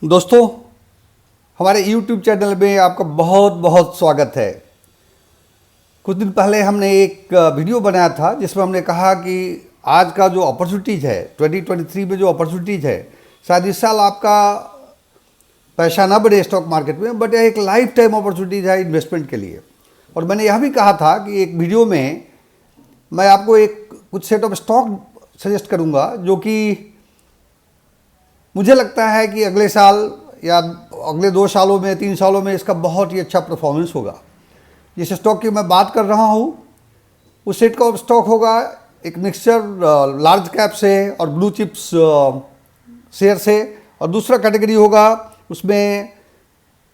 दोस्तों, हमारे YouTube channel में आपका बहुत बहुत स्वागत है। कुछ दिन पहले हमने एक वीडियो बनाया था जिसमें हमने कहा कि आज का जो अपॉर्चुनिटीज़ है 2023 में जो अपॉर्चुनिटीज़ है, शायद इस साल आपका पैसा ना बढ़े स्टॉक मार्केट में, बट यह एक लाइफ टाइम अपॉर्चुनिटीज़ है इन्वेस्टमेंट के लिए। और मैंने यह भी कहा था कि एक वीडियो में मैं आपको कुछ सेट ऑफ स्टॉक सजेस्ट करूँगा जो कि मुझे लगता है कि अगले साल या अगले 2 सालों में 3 सालों में इसका बहुत ही अच्छा परफॉर्मेंस होगा। जिस स्टॉक की मैं बात कर रहा हूँ उस सेट का स्टॉक होगा एक मिक्सचर लार्ज कैप से और ब्लू चिप्स शेयर से, और दूसरा कैटेगरी होगा उसमें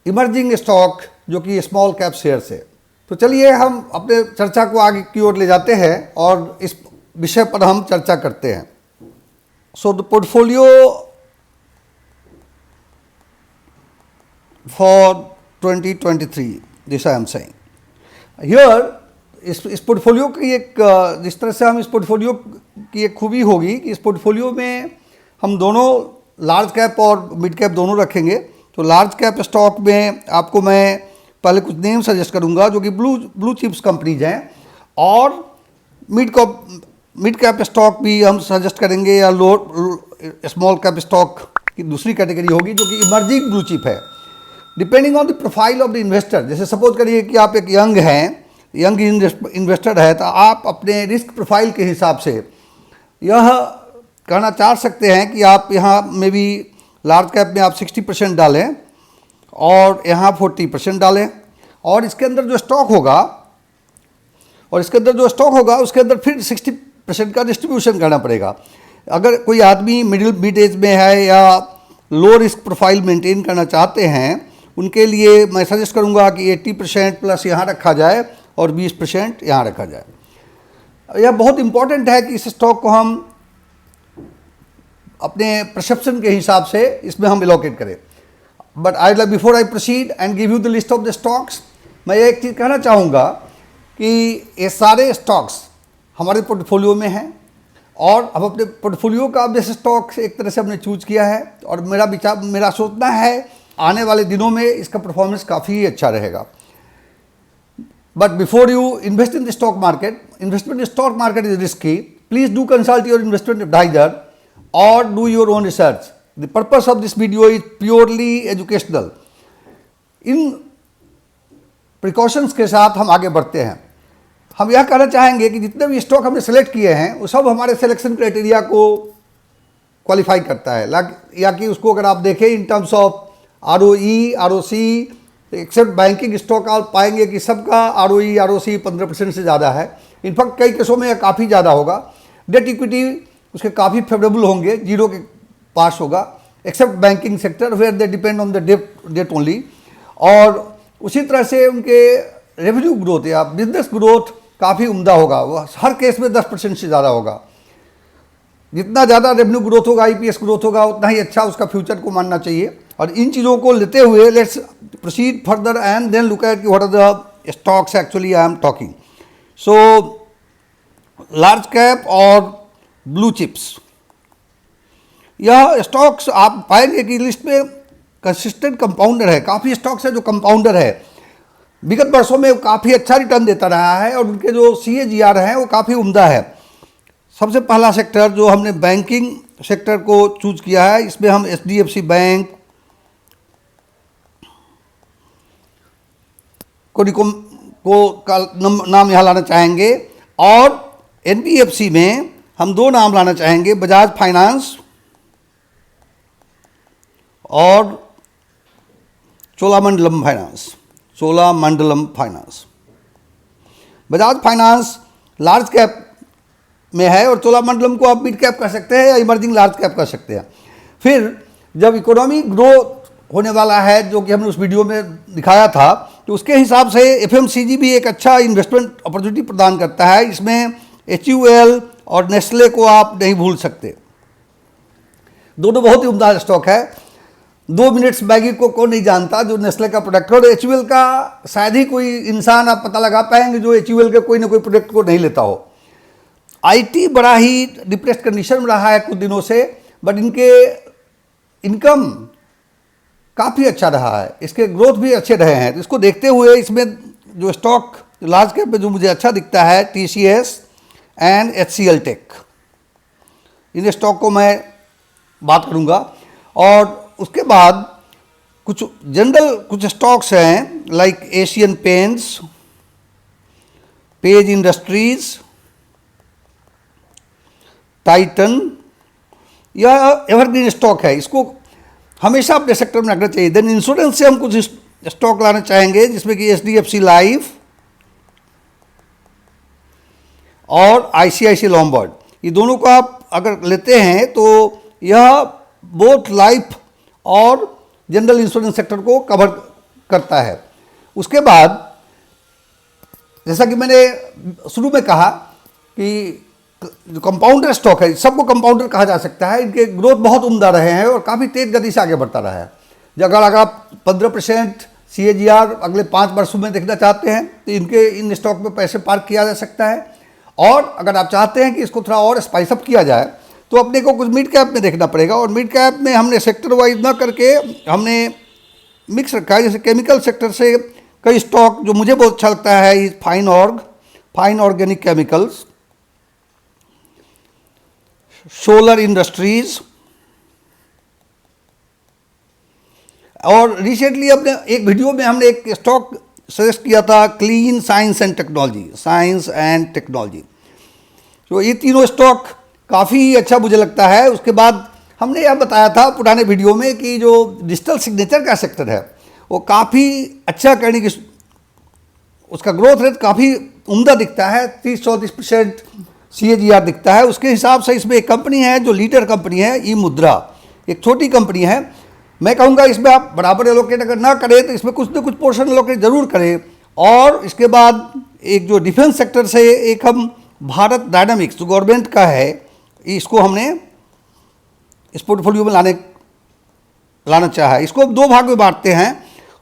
इमर्जिंग स्टॉक जो कि स्मॉल कैप शेयर से। तो चलिए हम अपने चर्चा को आगे की ओर ले जाते हैं और इस विषय पर हम चर्चा करते हैं। So the portfolio for 2023, this I am saying. Here, इस पोर्टफोलियो की जिस तरह से हम इस पोर्टफोलियो की एक खूबी होगी कि इस पोर्टफोलियो में हम दोनों लार्ज कैप और मिड कैप दोनों रखेंगे। तो लार्ज कैप स्टॉक में आपको मैं पहले कुछ नेम सजेस्ट करूंगा जो कि ब्लू चिप्स कंपनीज हैं, और मिड कैप स्टॉक भी हम सजेस्ट करेंगे, या स्मॉल कैप स्टॉक की दूसरी कैटेगरी होगी जो कि इमर्जिंग ब्लू चिप है, depending on the profile of the investor. जैसे सपोज करिए कि आप एक यंग इन्वेस्टर है, तो आप अपने रिस्क प्रोफाइल के हिसाब से यह कहना चाह सकते हैं कि आप यहाँ में भी लार्ज कैप में आप 60% डालें और यहाँ 40% डालें, और इसके अंदर जो स्टॉक होगा उसके अंदर फिर 60% का डिस्ट्रीब्यूशन करना पड़ेगा। अगर कोई आदमी मिड एज में है या लो रिस्क प्रोफाइल मेंटेन करना चाहते हैं, उनके लिए मैं सजेस्ट करूंगा कि 80% प्लस यहाँ रखा जाए और 20% यहाँ रखा जाए। यह बहुत इंपॉर्टेंट है कि इस स्टॉक को हम अपने परसेप्शन के हिसाब से इसमें हम एलोकेट करें। But before I proceed and give you the list of the stocks, मैं एक चीज़ कहना चाहूँगा कि ये सारे स्टॉक्स हमारे पोर्टफोलियो में हैं, और अब अपने पोर्टफोलियो का बेस स्टॉक एक तरह से हमने चूज किया है, और मेरा सोचना है आने वाले दिनों में इसका परफॉर्मेंस काफ़ी अच्छा रहेगा। But before you invest in the stock market, investment in stock market is risky, please do consult your investment advisor और do your own research. The purpose of this video is purely educational. इन precautions के साथ हम आगे बढ़ते हैं। हम यह कहना चाहेंगे कि जितने भी स्टॉक हमने सेलेक्ट किए हैं वो सब हमारे सिलेक्शन क्राइटेरिया को क्वालिफाई करता है, या कि उसको अगर आप देखें in terms of ROE, ROC, except banking stock, आप पाएंगे कि सबका ROE, ROC 15% से ज़्यादा है। इनफैक्ट कई केसों में काफ़ी ज़्यादा होगा। डेट इक्विटी उसके काफ़ी फेवरेबल होंगे, जीरो के पास होगा, except banking sector where they depend on the debt only. और उसी तरह से उनके रेवेन्यू ग्रोथ या बिजनेस ग्रोथ काफ़ी उम्दा होगा, वो हर केस में 10% से ज़्यादा होगा। जितना ज़्यादा रेवेन्यू ग्रोथ होगा, EPS ग्रोथ होगा, उतना ही अच्छा उसका फ्यूचर को मानना चाहिए। और इन चीज़ों को लेते हुए let's proceed further and then look at what are the stocks actually I am talking. So large cap और ब्लू चिप्स, यह स्टॉक्स आप पाएंगे कि लिस्ट में कंसिस्टेंट कंपाउंडर है। काफ़ी स्टॉक्स है जो कंपाउंडर है, विगत वर्षों में काफ़ी अच्छा रिटर्न देता रहा है, और उनके जो CAGR हैं वो काफ़ी उम्दा है। सबसे पहला सेक्टर जो हमने बैंकिंग सेक्टर को चूज किया है, इसमें हम HDFC बैंक का नाम यहाँ लाना चाहेंगे, और NBFC में हम 2 नाम लाना चाहेंगे, बजाज फाइनेंस और Cholamandalam finance. Bajaj finance large cap में है, और चोलामंडलम को आप मिड कैप कर सकते हैं या इमर्जिंग लार्ज कैप कर सकते हैं। फिर जब इकोनॉमी ग्रोथ होने वाला है, जो कि हमने उस वीडियो में दिखाया था, तो उसके हिसाब से FMCG भी एक अच्छा इन्वेस्टमेंट अपॉर्चुनिटी प्रदान करता है। इसमें HUL और नेस्ले को आप नहीं भूल सकते, दोनों बहुत ही उम्दा स्टॉक है। 2 मिनट्स मैगी को कौन नहीं जानता जो नेस्ले का प्रोडक्ट है, और HUL का शायद ही कोई इंसान आप पता लगा पाएंगे जो HUL के कोई ना कोई प्रोडक्ट को नहीं लेता हो। IT बड़ा ही डिप्रेस्ड कंडीशन में रहा है कुछ दिनों से, बट इनके इनकम काफ़ी अच्छा रहा है, इसके ग्रोथ भी अच्छे रहे हैं। तो इसको देखते हुए इसमें जो स्टॉक लार्ज कैप में जो मुझे अच्छा दिखता है, TCS एंड HCL टेक, इन स्टॉक को मैं बात करूंगा। और उसके बाद कुछ जनरल कुछ स्टॉक्स हैं like Asian paints, page industries, Titan, यह एवरग्रीन स्टॉक है, इसको हमेशा अपने सेक्टर में रखना चाहिए। देन इंश्योरेंस से हम कुछ स्टॉक लाना चाहेंगे जिसमें कि HDFC लाइफ और ICICI लॉम्बार्ड, ये दोनों को आप अगर लेते हैं तो यह बोथ लाइफ और जनरल इंश्योरेंस सेक्टर को कवर करता है। उसके बाद जैसा कि मैंने शुरू में कहा कि जो कंपाउंडर स्टॉक है, सबको कंपाउंडर कहा जा सकता है, इनके ग्रोथ बहुत उम्दा रहे हैं और काफ़ी तेज गति से आगे बढ़ता रहा है। अगर आप 15% CAGR अगले 5 वर्षों में देखना चाहते हैं तो इन स्टॉक में पैसे पार्क किया जा सकता है। और अगर आप चाहते हैं कि इसको थोड़ा और स्पाइस अप किया जाए तो अपने को कुछ मिड कैप में देखना पड़ेगा। और मिड कैप में हमने सेक्टर वाइज ना करके हमने मिक्स रखा है। जैसे केमिकल सेक्टर से कई स्टॉक जो मुझे बहुत अच्छा लगता है, fine organic chemicals, solar industries, और रिसेंटली अपने एक वीडियो में हमने एक स्टॉक सजेस्ट किया था, क्लीन साइंस एंड टेक्नोलॉजी। तो ये तीनों स्टॉक काफ़ी अच्छा मुझे लगता है। उसके बाद हमने यह बताया था पुराने वीडियो में कि जो डिजिटल सिग्नेचर का सेक्टर है वो काफ़ी अच्छा करने की, उसका ग्रोथ रेट काफ़ी उम्दा दिखता है, 30-34% CAGR दिखता है। उसके हिसाब से इसमें एक कंपनी है जो लीडर कंपनी है, eMudra, एक छोटी कंपनी है। मैं कहूँगा इसमें आप बराबर एलोकेट अगर ना करें तो इसमें कुछ न कुछ पोर्शन एलोकेट जरूर करें। और इसके बाद एक जो डिफेंस सेक्टर से एक हम भारत डायनामिक्स जो गवर्नमेंट का है, इसको हमने इस पोर्टफोलियो में लाना चाहा है। इसको 2 भाग में बांटते हैं।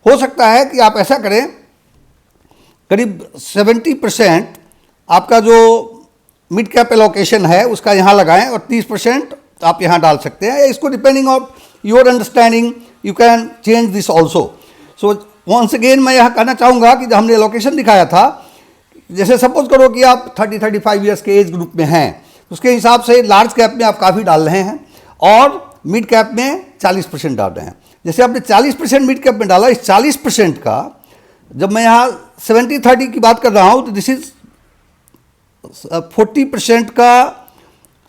हो सकता है कि आप ऐसा करें, करीब 70% आपका जो मिड कैप एलोकेशन है उसका यहाँ लगाएं और 30% आप यहाँ डाल सकते हैं। इसको depending on your understanding you can change this also. So once again मैं यह कहना चाहूँगा कि जब हमने एलोकेशन दिखाया था, जैसे सपोज करो कि आप 30-35 ईयर्स के एज ग्रुप में हैं, उसके हिसाब से लार्ज कैप में आप काफ़ी डाल रहे हैं और मिड कैप में 40% डाल रहे हैं। जैसे आपने 40% मिड कैप में डाला, इस 40% का जब मैं यहाँ 70-30 की बात कर रहा हूँ तो दिस इज 40% का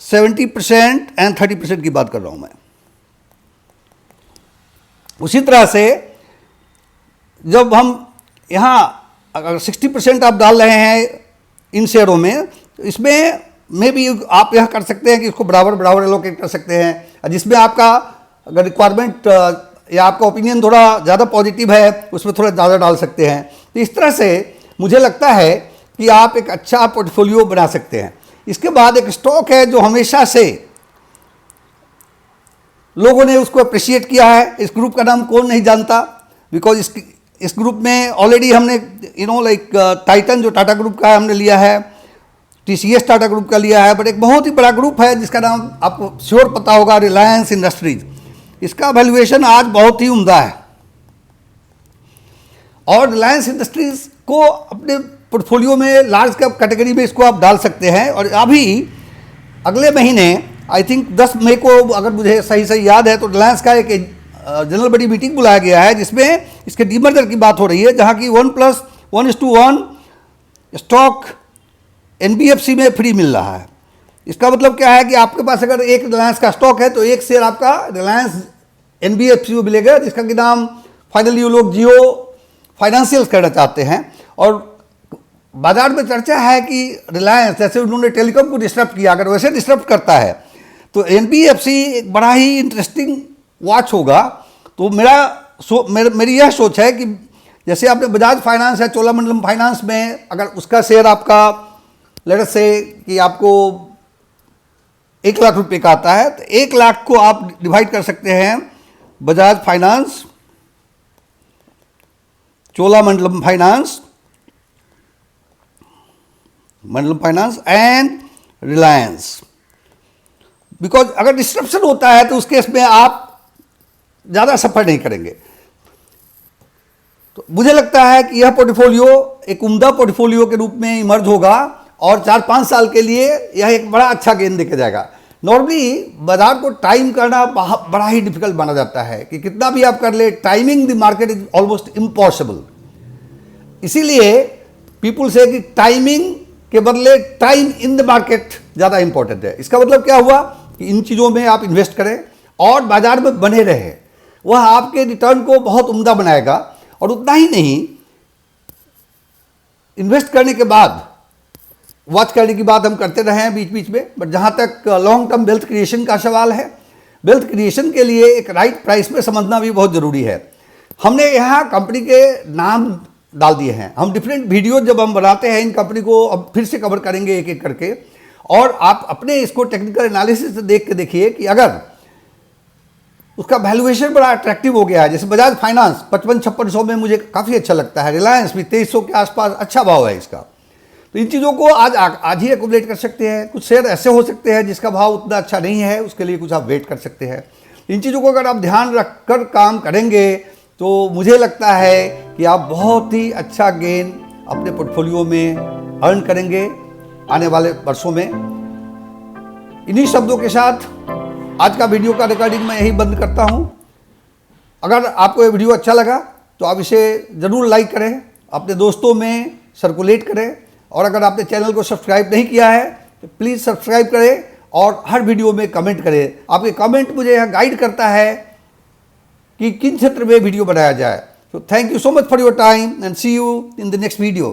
70% एंड 30% की बात कर रहा हूँ मैं। उसी तरह से जब हम यहाँ अगर 60% आप डाल रहे हैं इन शेयरों में, तो इसमें भी आप यह कर सकते हैं कि इसको बराबर एलोकेट कर सकते हैं। जिसमें आपका अगर रिक्वायरमेंट या आपका ओपिनियन थोड़ा ज़्यादा पॉजिटिव है उसमें थोड़ा ज़्यादा डाल सकते हैं। तो इस तरह से मुझे लगता है कि आप एक अच्छा पोर्टफोलियो बना सकते हैं। इसके बाद एक स्टॉक है जो हमेशा से लोगों ने उसको अप्रिशिएट किया है। इस ग्रुप का नाम कौन नहीं जानता, बिकॉज इस ग्रुप में ऑलरेडी हमने लाइक टाइटन जो टाटा ग्रुप का है हमने लिया है, TCS टाटा ग्रुप का लिया है, बट एक बहुत ही बड़ा ग्रुप है जिसका नाम आपको श्योर पता होगा, रिलायंस इंडस्ट्रीज। इसका वैल्यूएशन आज बहुत ही उम्दा है और रिलायंस इंडस्ट्रीज को अपने पोर्टफोलियो में लार्ज कैप कैटेगरी में इसको आप डाल सकते हैं। और अभी अगले महीने आई थिंक 10 मई को, अगर मुझे सही याद है, तो रिलायंस का एक जनरल बड़ी मीटिंग बुलाया गया है जिसमें इसके डीमर्जर की बात हो रही है, जहां की 1+1:1 स्टॉक NBFC में फ्री मिल रहा है। इसका मतलब क्या है कि आपके पास अगर एक रिलायंस का स्टॉक है तो एक शेयर आपका रिलायंस NBFC में मिलेगा, जिसका कि नाम फाइनली वो लोग जियो फाइनेंशियल्स करना चाहते हैं। और बाजार में चर्चा है कि रिलायंस जैसे उन्होंने टेलीकॉम को डिस्टर्ब किया, अगर वैसे डिस्टर्ब करता है तो NBFC एक बड़ा ही इंटरेस्टिंग वॉच होगा। तो मेरी यह सोच है कि जैसे आपने बजाज फाइनेंस या चोलामंडलम फाइनेंस में अगर उसका शेयर आपका लेट्स से कि आपको 1 लाख रुपए का आता है, तो 1 लाख को आप डिवाइड कर सकते हैं Bajaj finance, Cholamandalam finance, Mandalam finance and Reliance. Because अगर डिस्ट्रप्शन होता है तो उस केस में आप ज़्यादा सफ़र नहीं करेंगे। तो मुझे लगता है कि यह पोर्टफोलियो एक उम्दा पोर्टफोलियो के रूप में इमर्ज होगा और 4-5 साल के लिए यह एक बड़ा अच्छा गेन देखा जाएगा। नॉर्मली बाजार को टाइम करना बड़ा ही डिफिकल्ट माना जाता है कि कितना भी आप कर ले, timing the market is almost impossible. इसीलिए पीपुल से कि टाइमिंग के बदले टाइम इन द मार्केट ज़्यादा इंपॉर्टेंट है। इसका मतलब क्या हुआ कि इन चीज़ों में आप इन्वेस्ट करें और बाजार में बने रहे, वह आपके रिटर्न को बहुत उम्दा बनाएगा। और उतना ही नहीं, इन्वेस्ट करने के बाद वॉच करने की बात हम करते रहे हैं बीच बीच में, बट जहाँ तक लॉन्ग टर्म वेल्थ क्रिएशन का सवाल है, वेल्थ क्रिएशन के लिए एक राइट प्राइस में समझना भी बहुत ज़रूरी है। हमने यहाँ कंपनी के नाम डाल दिए हैं। हम डिफरेंट वीडियो जब हम बनाते हैं इन कंपनी को अब फिर से कवर करेंगे एक एक करके, और आप अपने इसको टेक्निकल एनालिसिस से देख के देखिए कि अगर उसका वैल्यूएशन बड़ा अट्रैक्टिव हो गया है, जैसे बजाज फाइनेंस 55-5600 में मुझे काफ़ी अच्छा लगता है, रिलायंस भी 2300 के आसपास अच्छा भाव है इसका। तो इन चीज़ों को आज ही एक्यूमुलेट कर सकते हैं। कुछ शेयर ऐसे हो सकते हैं जिसका भाव उतना अच्छा नहीं है, उसके लिए कुछ आप वेट कर सकते हैं। इन चीज़ों को अगर आप ध्यान रख कर काम करेंगे तो मुझे लगता है कि आप बहुत ही अच्छा गेन अपने पोर्टफोलियो में अर्न करेंगे आने वाले वर्षों में। इन्हीं शब्दों के साथ आज का वीडियो का रिकॉर्डिंग मैं यही बंद करता हूं। अगर आपको ये वीडियो अच्छा लगा तो आप इसे ज़रूर लाइक करें, अपने दोस्तों में सर्कुलेट करें, और अगर आपने चैनल को सब्सक्राइब नहीं किया है तो प्लीज़ सब्सक्राइब करें और हर वीडियो में कमेंट करें। आपके कमेंट मुझे यह गाइड करता है कि किन क्षेत्र में वीडियो बनाया जाए। तो thank you so much for your time and see you in the next video.